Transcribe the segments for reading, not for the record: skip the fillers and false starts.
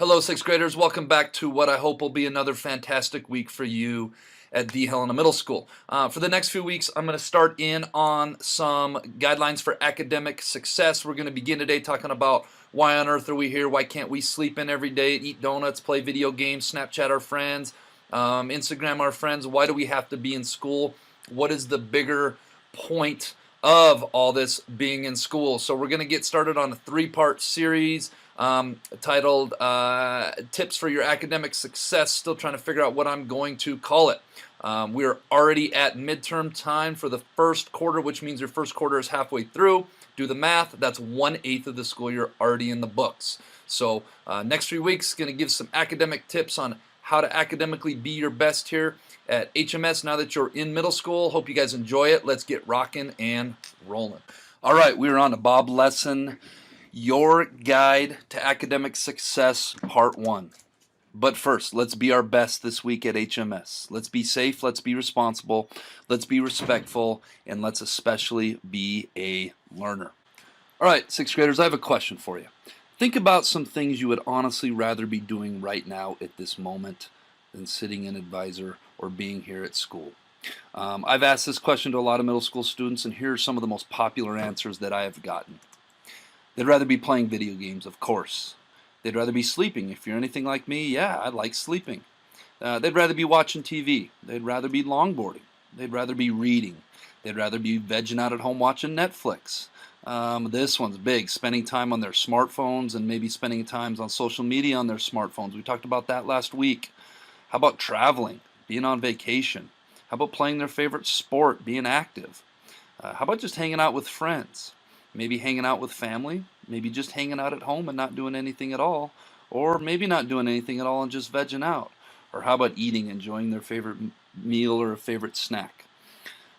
Hello, sixth graders. Welcome back to what I hope will be another fantastic week for you at the Helena Middle School. For the next few weeks, I'm going to start in on some guidelines for academic success. We're going to begin today talking about why on earth are we here? Why can't we sleep in every day, eat donuts, play video games, Snapchat our friends, Instagram our friends? Why do we have to be in school? What is the bigger point of all this being in school? So we're going to get started on a three-part series titled Tips for Your Academic Success. Still trying to figure out what I'm going to call it. We're already at midterm time for the first quarter, which means your first quarter is halfway through. Do the math. That's 1/8 of the school year already in the books. So next 3 weeks, going to give some academic tips on how to academically be your best here at HMS now that you're in middle school. Hope you guys enjoy it. Let's get rocking and rolling. All right, we're on to Bob Lesson, Your Guide to Academic Success, Part 1. But first, let's be our best this week at HMS. Let's be safe, let's be responsible, let's be respectful, and let's especially be a learner. All right, sixth graders, I have a question for you. Think about some things you would honestly rather be doing right now at this moment than sitting in advisor or being here at school. I've asked this question to a lot of middle school students, and here are some of the most popular answers that I have gotten. They'd rather be playing video games, of course. They'd rather be sleeping. If you're anything like me, yeah, I like sleeping. They'd rather be watching TV. They'd rather be longboarding. They'd rather be reading. They'd rather be vegging out at home watching Netflix. This one's big, spending time on their smartphones and maybe spending time on social media on their smartphones. We talked about that last week. How about traveling, being on vacation? How about playing their favorite sport, being active? How about just hanging out with friends? Maybe hanging out with family, maybe just hanging out at home and not doing anything at all, or maybe not doing anything at all and just vegging out. Or how about eating, enjoying their favorite meal or a favorite snack?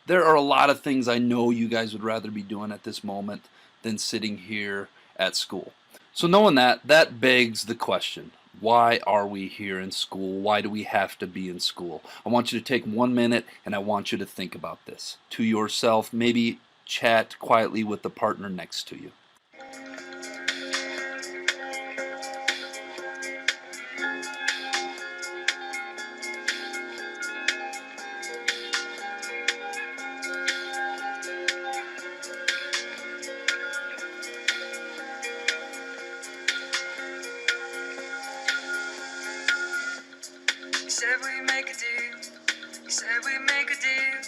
There are a lot of things I know you guys would rather be doing at this moment than sitting here at school. So knowing that begs the question, why are we here in school? Why do we have to be in school? I want you to take 1 minute and I want you to think about this to yourself, maybe chat quietly with the partner next to you. You said we make a deal. You said we make a deal.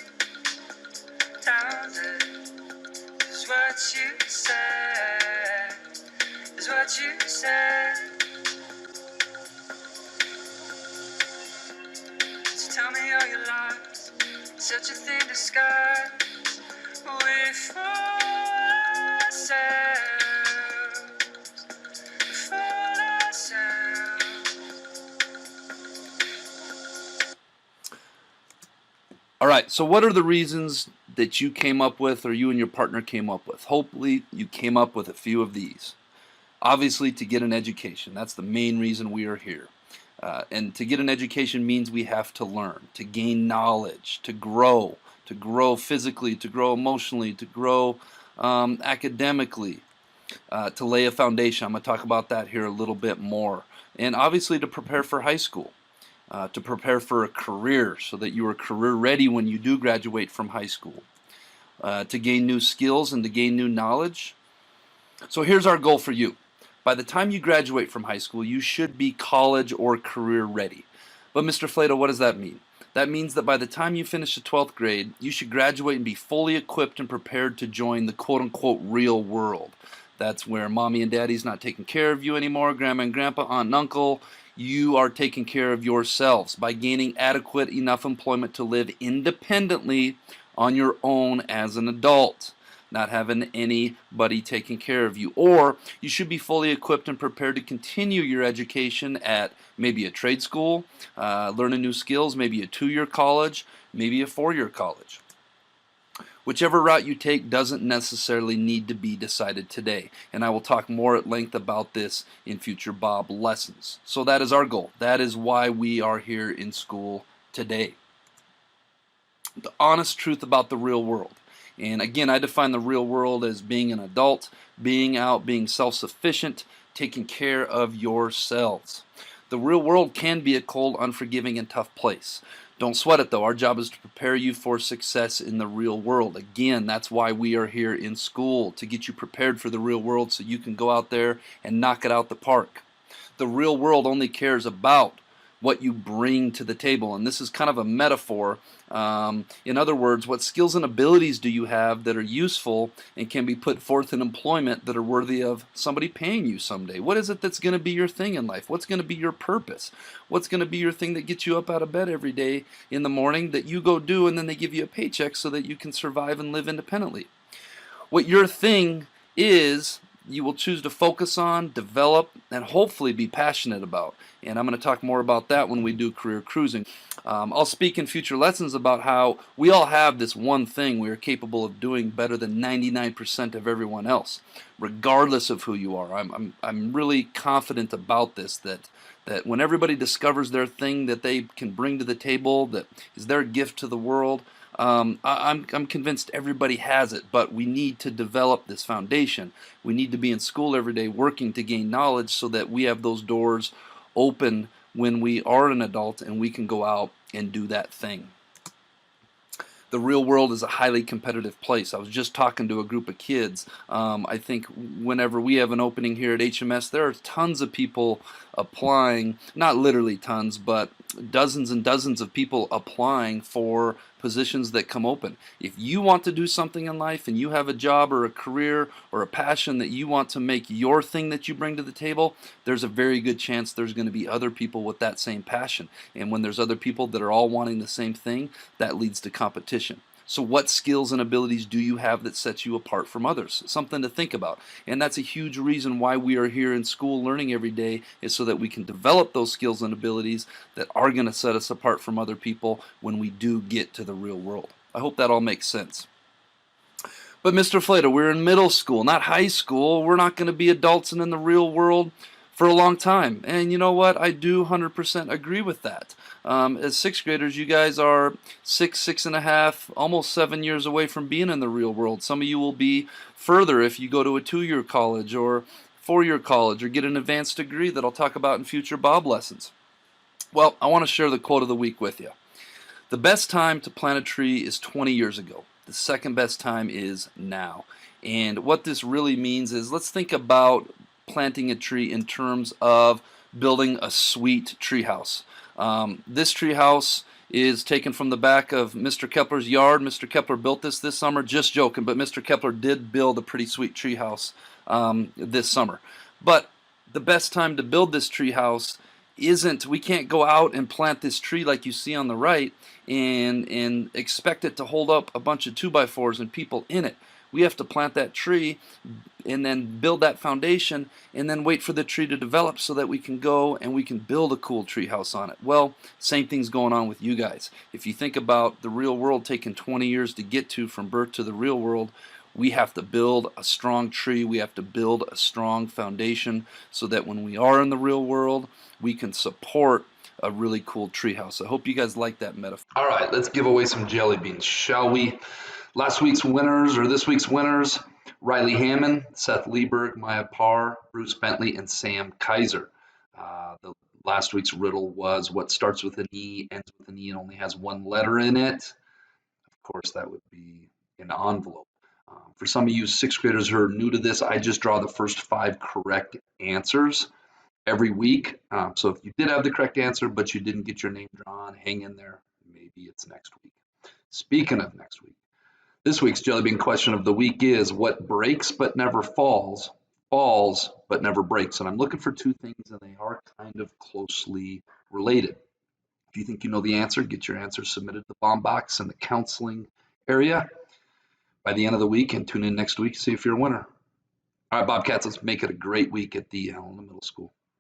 Is what you said. Is what you said. So tell me all your lies. Such a thin disguise. We fool ourselves. We fool ourselves. All right, so what are the reasons that you came up with or you and your partner came up with? Hopefully you came up with a few of these. Obviously, to get an education. That's the main reason we are here. And to get an education means we have to learn, to gain knowledge, to grow physically, to grow emotionally, to grow academically, to lay a foundation. I'm going to talk about that here a little bit more. And obviously to prepare for high school. To prepare for a career so that you are career ready when you do graduate from high school, to gain new skills and to gain new knowledge. So here's our goal for you. By the time you graduate from high school, you should be college or career ready. But Mr. Flato, what does that mean? That means that by the time you finish the 12th grade, you should graduate and be fully equipped and prepared to join the quote-unquote real world. That's where mommy and daddy's not taking care of you anymore, grandma and grandpa, aunt and uncle. You are taking care of yourselves by gaining adequate enough employment to live independently on your own as an adult, not having anybody taking care of you. Or you should be fully equipped and prepared to continue your education at maybe a trade school, learning new skills, maybe a 2-year college, maybe a 4-year college. Whichever route you take doesn't necessarily need to be decided today, and I will talk more at length about this in future Bob lessons. So that is our goal. That is why we are here in school today. The honest truth about the real world. And again, I define the real world as being an adult, being out, being self-sufficient, taking care of yourselves. The real world can be a cold, unforgiving, and tough place. Don't sweat it though. Our job is to prepare you for success in the real world. Again, that's why we are here in school, to get you prepared for the real world so you can go out there and knock it out the park. The real world only cares about what you bring to the table. And this is kind of a metaphor. In other words, what skills and abilities do you have that are useful and can be put forth in employment that are worthy of somebody paying you someday? What is it that's going to be your thing in life? What's going to be your purpose? What's going to be your thing that gets you up out of bed every day in the morning that you go do, and then they give you a paycheck so that you can survive and live independently? What your thing is, you will choose to focus on, develop, and hopefully be passionate about. And I'm going to talk more about that when we do career cruising. I'll speak in future lessons about how we all have this one thing we are capable of doing better than 99% of everyone else, regardless of who you are. I'm really confident about this, that when everybody discovers their thing that they can bring to the table, that is their gift to the world, I'm convinced everybody has it, but we need to develop this foundation. We need to be in school every day working to gain knowledge so that we have those doors open when we are an adult and we can go out and do that thing. The real world is a highly competitive place. I was just talking to a group of kids. I think whenever we have an opening here at HMS, there are tons of people applying, not literally tons, but dozens and dozens of people applying for positions that come open. If you want to do something in life and you have a job or a career or a passion that you want to make your thing that you bring to the table, there's a very good chance there's going to be other people with that same passion. And when there's other people that are all wanting the same thing, that leads to competition. So what skills and abilities do you have that sets you apart from others? Something to think about. And that's a huge reason why we are here in school learning every day, is so that we can develop those skills and abilities that are going to set us apart from other people when we do get to the real world. I hope that all makes sense. But Mr. Flato, we're in middle school, not high school. We're not going to be adults and in the real world for a long time. And you know what? I do 100% agree with that. As sixth graders, you guys are 6.5, almost 7 years away from being in the real world. Some of you will be further if you go to a 2-year college or 4-year college or get an advanced degree that I'll talk about in future Bob lessons. Well, I want to share the quote of the week with you. The best time to plant a tree is 20 years ago. The second best time is now. And what this really means is, let's think about planting a tree in terms of building a sweet treehouse. This treehouse is taken from the back of Mr. Kepler's yard. Mr. Kepler built this summer. Just joking, but Mr. Kepler did build a pretty sweet treehouse this summer. But the best time to build this treehouse isn't, we can't go out and plant this tree like you see on the right and expect it to hold up a bunch of 2x4s and people in it. We have to plant that tree and then build that foundation and then wait for the tree to develop so that we can go and we can build a cool tree house on it. Well, same thing's going on with you guys. If you think about the real world taking 20 years to get to from birth to the real world, we have to build a strong tree. We have to build a strong foundation so that when we are in the real world, we can support a really cool treehouse. I hope you guys like that metaphor. All right, let's give away some jelly beans, shall we? Last week's winners, or this week's winners, Riley Hammond, Seth Lieberg, Maya Parr, Bruce Bentley, and Sam Kaiser. The last week's riddle was what starts with an E, ends with an E, and only has one letter in it. Of course, that would be an envelope. For some of you sixth graders who are new to this, I just draw the first 5 correct answers every week. So if you did have the correct answer, but you didn't get your name drawn, hang in there. Maybe it's next week. Speaking of next week, this week's Jelly Bean question of the week is, what breaks but never falls, falls but never breaks? And I'm looking for 2 things, and they are kind of closely related. If you think you know the answer, get your answer submitted to the bomb box in the counseling area by the end of the week, and tune in next week to see if you're a winner. All right, Bobcats, let's make it a great week at the Helena Middle School.